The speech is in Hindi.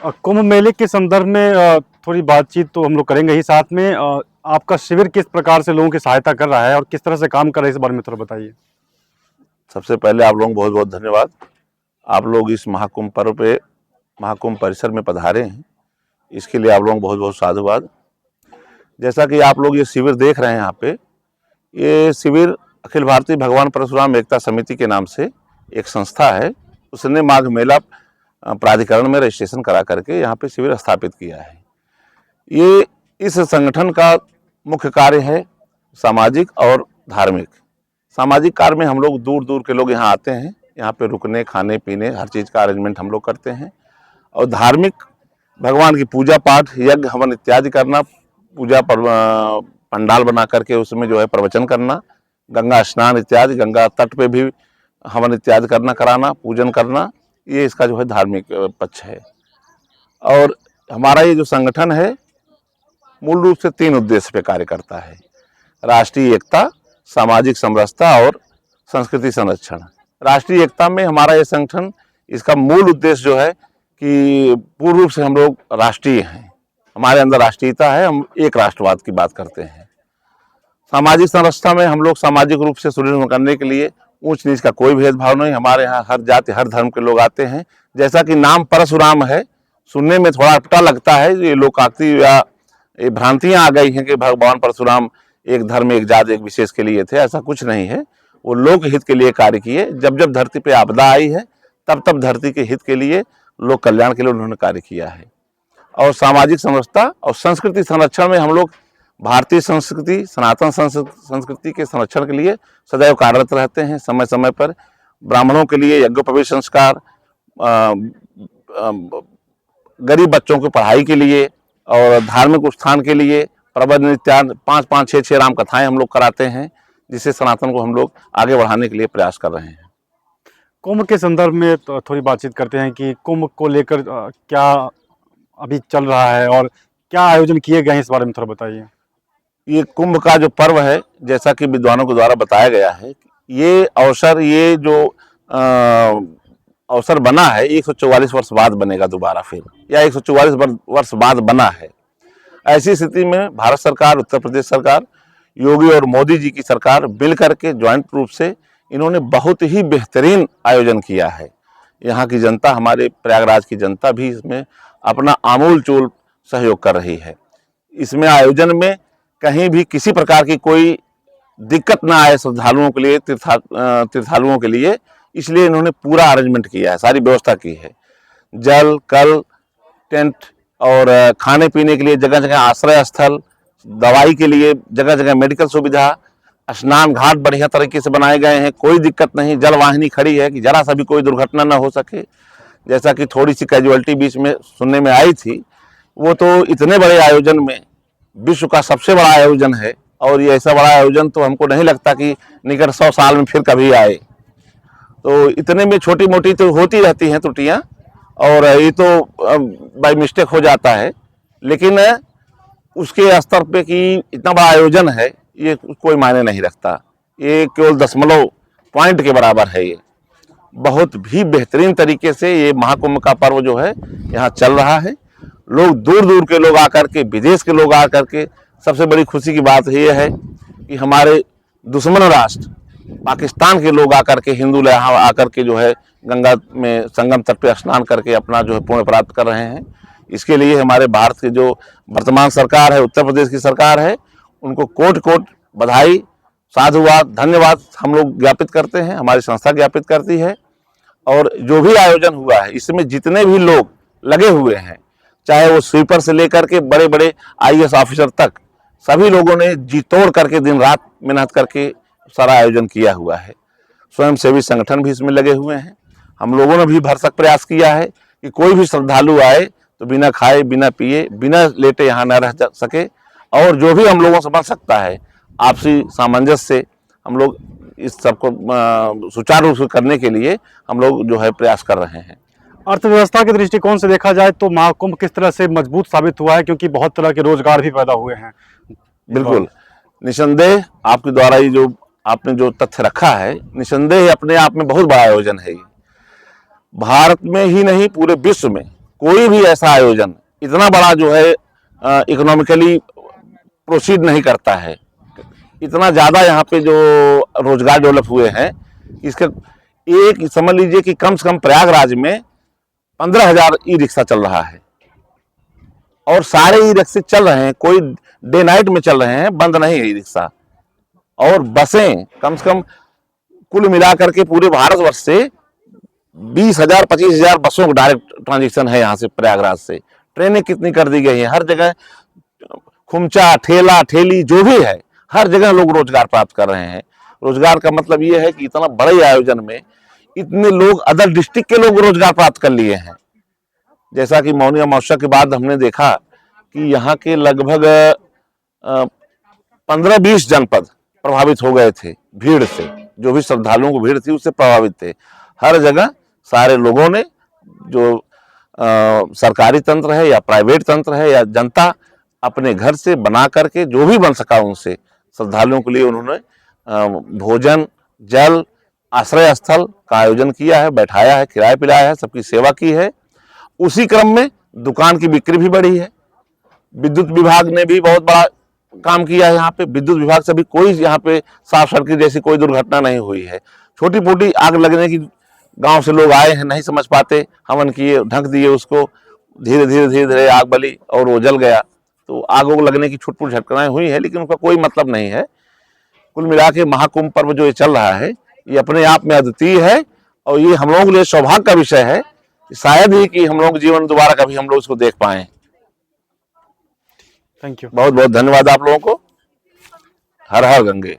कुंभ मेले के संदर्भ में थोड़ी बातचीत तो हम लोग करेंगे ही। साथ में आपका शिविर किस प्रकार से लोगों की सहायता कर रहा है और किस तरह से काम कर रहा है, इस बारे में थोड़ा बताइए। सबसे पहले आप लोगों को बहुत बहुत धन्यवाद। आप लोग इस महाकुंभ पर्व पे महाकुंभ परिसर में पधारे हैं, इसके लिए आप लोगों को बहुत बहुत साधुवाद। जैसा कि आप लोग ये शिविर देख रहे हैं, यहाँ पे ये शिविर अखिल भारतीय भगवान परशुराम एकता समिति के नाम से एक संस्था है, उसने माघ मेला प्राधिकरण में रजिस्ट्रेशन करा करके यहाँ पे शिविर स्थापित किया है। ये इस संगठन का मुख्य कार्य है सामाजिक और धार्मिक। सामाजिक कार्य में हम लोग दूर दूर के लोग यहाँ आते हैं, यहाँ पे रुकने खाने पीने हर चीज़ का अरेंजमेंट हम लोग करते हैं। और धार्मिक भगवान की पूजा पाठ यज्ञ हवन इत्यादि करना, पूजा पंडाल बना करके उसमें जो है प्रवचन करना, गंगा स्नान इत्यादि, गंगा तट पे भी हवन इत्यादि करना, कराना, पूजन करना, ये इसका जो है धार्मिक पक्ष है। और हमारा ये जो संगठन है मूल रूप से 3 उद्देश्य पे कार्य करता है: राष्ट्रीय एकता, सामाजिक समरसता और संस्कृति संरक्षण। राष्ट्रीय एकता में हमारा ये संगठन, इसका मूल उद्देश्य जो है कि पूर्ण रूप से हम लोग राष्ट्रीय हैं, हमारे अंदर राष्ट्रीयता है, हम एक राष्ट्रवाद की बात करते हैं। सामाजिक संरचना में हम लोग सामाजिक रूप से सुदृढ़ करने के लिए ऊंच नीच का कोई भेदभाव नहीं, हमारे यहाँ हर जाति हर धर्म के लोग आते हैं। जैसा कि नाम परशुराम है, सुनने में थोड़ा अटपटा लगता है, ये लोकाक्ति या ये भ्रांतियाँ आ गई हैं कि भगवान परशुराम एक धर्म एक जाति एक विशेष के लिए थे, ऐसा कुछ नहीं है। वो लोक हित के लिए कार्य किए। जब जब धरती पे आपदा आई है तब तब धरती के हित के लिए, लोक कल्याण के लिए उन्होंने कार्य किया है। और सामाजिक समरसता और संस्कृति संरक्षण में हम लोग भारतीय संस्कृति, सनातन संस्कृति के संरक्षण के लिए सदैव कार्यरत रहते हैं। समय समय पर ब्राह्मणों के लिए यज्ञोपवीत संस्कार, गरीब बच्चों की पढ़ाई के लिए और धार्मिक उत्थान के लिए प्रवचन इत्यादि 5-5, 6-6 राम कथाएं हम लोग कराते हैं, जिससे सनातन को हम लोग आगे बढ़ाने के लिए प्रयास कर रहे हैं। कुंभ के संदर्भ में तो थोड़ी बातचीत करते हैं कि कुंभ को लेकर क्या अभी चल रहा है और क्या आयोजन किए गए हैं, इस बारे में थोड़ा बताइए। ये कुंभ का जो पर्व है, जैसा कि विद्वानों के द्वारा बताया गया है, ये अवसर, ये जो अवसर बना है 144 वर्ष बाद बनेगा दोबारा फिर, या 144 वर्ष बाद बना है। ऐसी स्थिति में भारत सरकार, उत्तर प्रदेश सरकार, योगी और मोदी जी की सरकार मिल करके ज्वाइंट रूप से इन्होंने बहुत ही बेहतरीन आयोजन किया है। यहाँ की जनता, हमारे प्रयागराज की जनता भी इसमें अपना आमूल चूल सहयोग कर रही है। इसमें आयोजन में कहीं भी किसी प्रकार की कोई दिक्कत ना आए श्रद्धालुओं के लिए, तीर्थालुओं के लिए, इसलिए इन्होंने पूरा अरेंजमेंट किया है, सारी व्यवस्था की है। जल, कल, टेंट और खाने पीने के लिए जगह जगह आश्रय स्थल, दवाई के लिए जगह जगह मेडिकल सुविधा, स्नान घाट बढ़िया तरीके से बनाए गए हैं, कोई दिक्कत नहीं। जल वाहिनी खड़ी है कि जरा सा भी कोई दुर्घटना ना हो सके। जैसा कि थोड़ी सी कैजुअलिटी बीच में सुनने में आई थी, वो तो इतने बड़े आयोजन में, विश्व का सबसे बड़ा आयोजन है, और ये ऐसा बड़ा आयोजन तो हमको नहीं लगता कि निकट 100 साल में फिर कभी आए। तो इतने में छोटी मोटी तो होती रहती हैं त्रुटियाँ, और ये तो बाय मिस्टेक हो जाता है, लेकिन उसके स्तर पे कि इतना बड़ा आयोजन है, ये कोई मायने नहीं रखता। ये केवल दशमलव पॉइंट के बराबर है। ये बहुत भी बेहतरीन तरीके से ये महाकुंभ का पर्व जो है यहाँ चल रहा है। लोग दूर दूर के लोग आकर के, विदेश के लोग आकर के, सबसे बड़ी खुशी की बात ये है कि हमारे दुश्मन राष्ट्र पाकिस्तान के लोग आकर के, हिंदू यहाँ आकर के जो है गंगा में संगम तट पे स्नान करके अपना जो है पुण्य प्राप्त कर रहे हैं। इसके लिए हमारे भारत की जो वर्तमान सरकार है, उत्तर प्रदेश की सरकार है, उनको कोट कोट बधाई, साधुवाद, धन्यवाद हम लोग ज्ञापित करते हैं, हमारी संस्था ज्ञापित करती है। और जो भी आयोजन हुआ है, इसमें जितने भी लोग लगे हुए हैं, चाहे वो स्वीपर से लेकर के बड़े बड़े IAS ऑफिसर तक, सभी लोगों ने जी तोड़ करके दिन रात मेहनत करके सारा आयोजन किया हुआ है। स्वयंसेवी संगठन भी इसमें लगे हुए हैं। हम लोगों ने भी भरसक प्रयास किया है कि कोई भी श्रद्धालु आए तो बिना खाए, बिना पिए, बिना लेटे यहाँ न रह सके, और जो भी हम लोगों से बन सकता है आपसी सामंजस्य से हम लोग इस सबको सुचारू रूप से करने के लिए हम लोग जो है प्रयास कर रहे हैं। अर्थव्यवस्था के दृष्टिकोण से देखा जाए तो महाकुंभ किस तरह से मजबूत साबित हुआ है, क्योंकि बहुत तरह के रोजगार भी पैदा हुए हैं। बिल्कुल, निसंदेह आपके द्वारा ये जो आपने जो तथ्य रखा है, निसंदेह अपने आप में बहुत बड़ा आयोजन है। ये भारत में ही नहीं, पूरे विश्व में कोई भी ऐसा आयोजन इतना बड़ा जो है इकोनॉमिकली प्रोसीड नहीं करता है। इतना ज़्यादा यहाँ पे जो रोजगार डेवलप हुए हैं, इसके एक समझ लीजिए कि कम से कम प्रयागराज में 15,000 ई रिक्शा चल रहा है और सारे ई रिक्शे चल रहे हैं, कोई डे नाइट में चल रहे हैं, बंद नहीं है ई रिक्शा। और बसें कम से कम कुल मिलाकर के पूरे भारतवर्ष से 20,000 25,000 बसों का डायरेक्ट ट्रांजिशन है यहाँ से प्रयागराज से। ट्रेनें कितनी कर दी गई हैं, हर जगह खुमचा ठेला ठेली जो भी है, हर जगह लोग रोजगार प्राप्त कर रहे हैं। रोजगार का मतलब ये है कि इतना बड़े आयोजन में इतने लोग अदर डिस्ट्रिक्ट के लोग रोजगार प्राप्त कर लिए हैं। जैसा कि मौनी अमावस्या के बाद हमने देखा कि यहाँ के लगभग 15-20 जनपद प्रभावित हो गए थे भीड़ से, जो भी श्रद्धालुओं को भीड़ थी उससे प्रभावित थे। हर जगह सारे लोगों ने, जो सरकारी तंत्र है या प्राइवेट तंत्र है या जनता, अपने घर से बना करके जो भी बन सका उनसे श्रद्धालुओं के लिए उन्होंने भोजन जल आश्रय स्थल का आयोजन किया है, बैठाया है, खिलाया पिलाया है, सबकी सेवा की है। उसी क्रम में दुकान की बिक्री भी बढ़ी है। विद्युत विभाग ने भी बहुत बड़ा काम किया है यहाँ पे। विद्युत विभाग से भी कोई यहाँ पे शॉर्ट सर्किट जैसी कोई दुर्घटना नहीं हुई है। छोटी मोटी आग लगने की गांव से लोग आए हैं, नहीं समझ पाते, हवन किए, ढक दिए उसको, धीरे धीरे आग बली और वो जल गया। तो आग लगने की छुटपुट झटनाएं हुई है, लेकिन उनका कोई मतलब नहीं है। कुल मिला के महाकुंभ पर्व जो ये चल रहा है, ये अपने आप में अद्वितीय है और ये हम लोगों के लिए सौभाग्य का विषय है, शायद ही कि हम लोग जीवन दोबारा कभी हम लोग इसको देख पाए। Thank you. बहुत बहुत धन्यवाद आप लोगों को। हर हर गंगे।